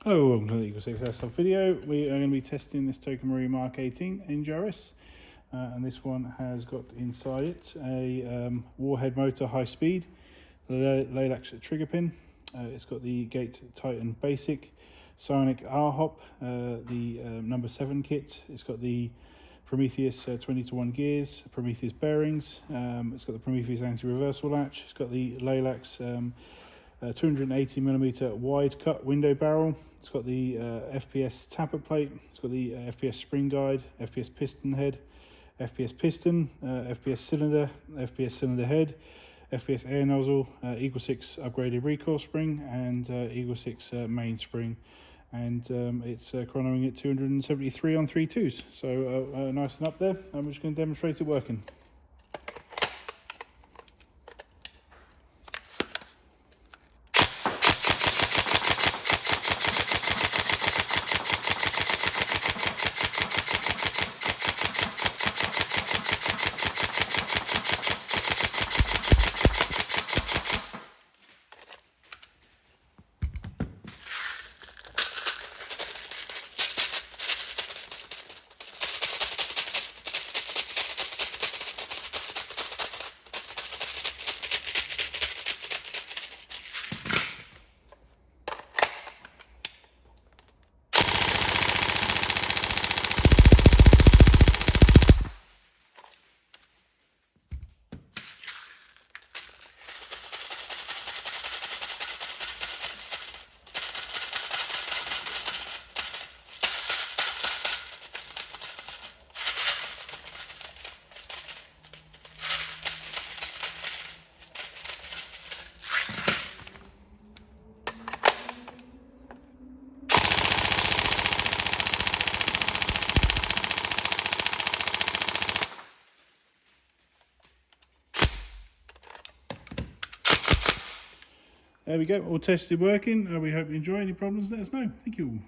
Hello, welcome to the EagleSix Airsoft video. We are going to be testing this TM MK18 NGRS, and this one has got inside it a Warhead motor high speed, Laylax Trigger Pin. It's got the Gate Titan Basic, Psionic ARL, the No7 kit. It's got the Prometheus 20:1 gears, Prometheus bearings. It's got the Prometheus anti-reversal latch. It's got the Laylax 280mm wide cut window barrel. It's got the FPS Tappet plate. It's got the FPS Spring guide, FPS Piston Head, FPS Piston, FPS Cylinder, FPS Cylinder Head, FPS Air Nozzle, EagleSix upgraded Recoil spring, and EagleSix main spring. And it's chronoing at 273 on 3.2s, so nice and up there. I'm just going to demonstrate it working. There we go, all tested working. We hope you enjoy. Any problems, let us know. Thank you.